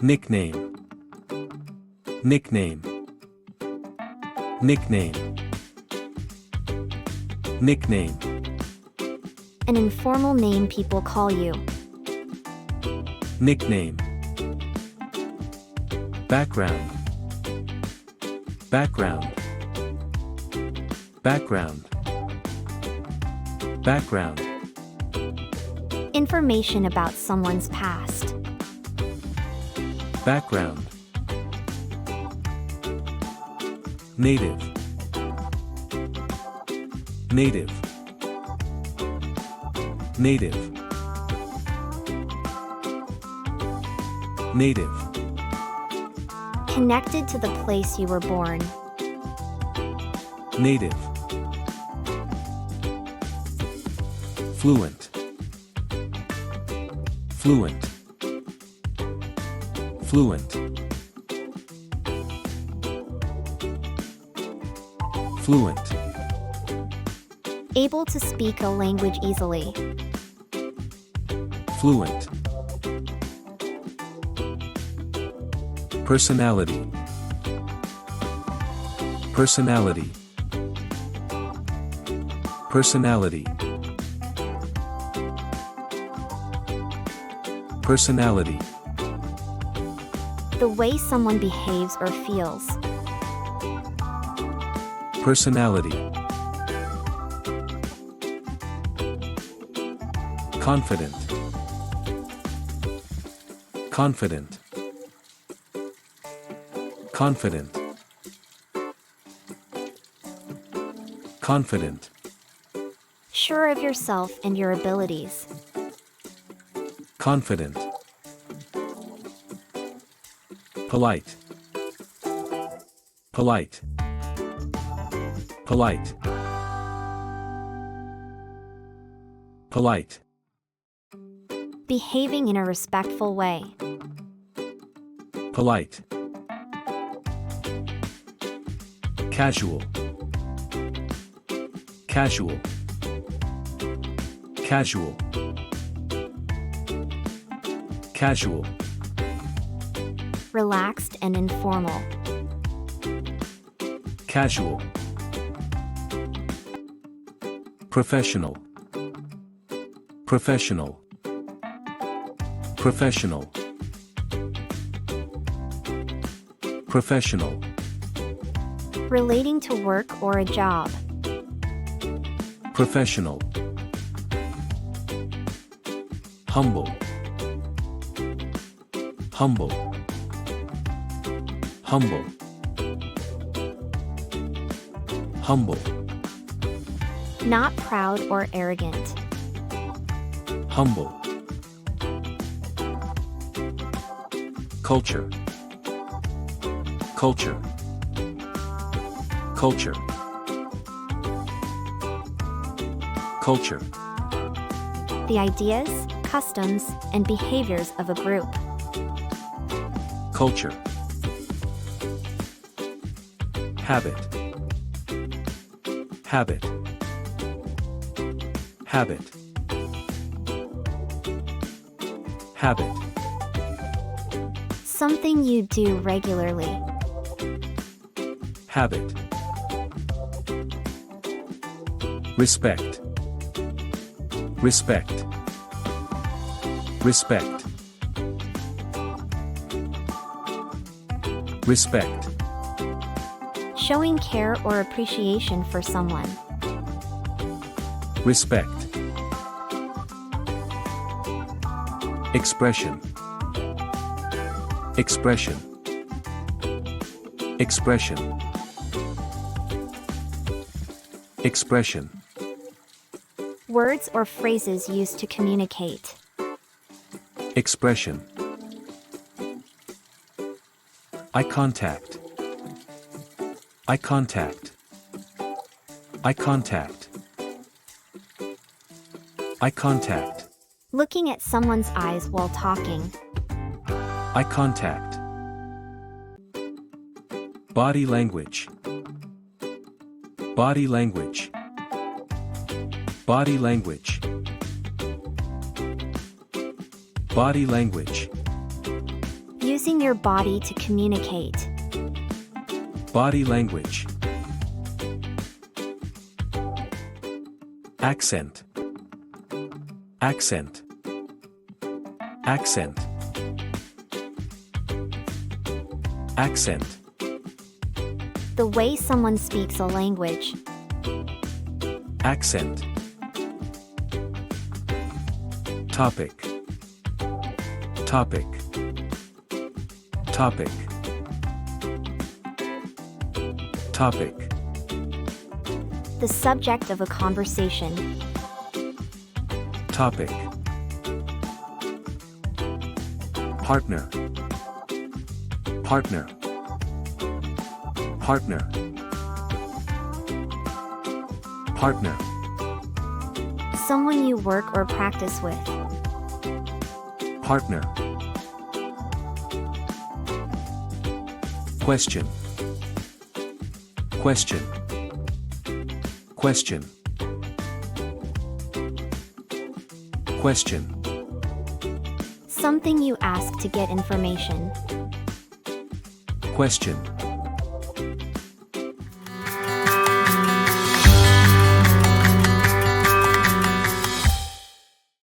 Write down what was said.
Nickname. Nickname. Nickname. Nickname. An informal name people call you. Nickname. Background. Background. Background. Background. Information about someone's past. Background. Native. Native. Native. Native. Connected to the place you were born. Native. Fluent. Fluent. Fluent. Fluent. Able to speak a language easily. Fluent. Personality. Personality. Personality. Personality. The way someone behaves or feels. Personality. Confident. Confident. Confident. Confident. Sure of yourself and your abilities. Confident. Polite. Polite. Polite. Polite. Behaving in a respectful way. Polite. Casual. Casual. Casual. Casual. Relaxed and informal. Casual. Professional. Professional. Professional. Professional. Relating to work or a job. Professional. Humble. Humble. Humble. Humble. Not proud or arrogant. Humble. Culture. Culture. Culture. Culture. The ideas, customs, and behaviors of a group. Culture. Habit. Habit. Habit. Habit. Something you do regularly. Habit. Respect. Respect. Respect. Respect. Showing care or appreciation for someone. Respect. Expression. Expression. Expression. Expression. Words or phrases used to communicate. Expression. Eye contact. Eye contact. Eye contact. Eye contact. Looking at someone's eyes while talking. Eye contact. Body language. Body language. Body language. Body language. Using your body to communicate. Body language. Accent. Accent. Accent. Accent. The way someone speaks a language. Accent. Topic. Topic. Topic. Topic. The subject of a conversation. Topic. Partner. Partner. Partner. Partner. Someone you work or practice with. Partner. Question. Question. Question. Question. Something you ask to get information. Question.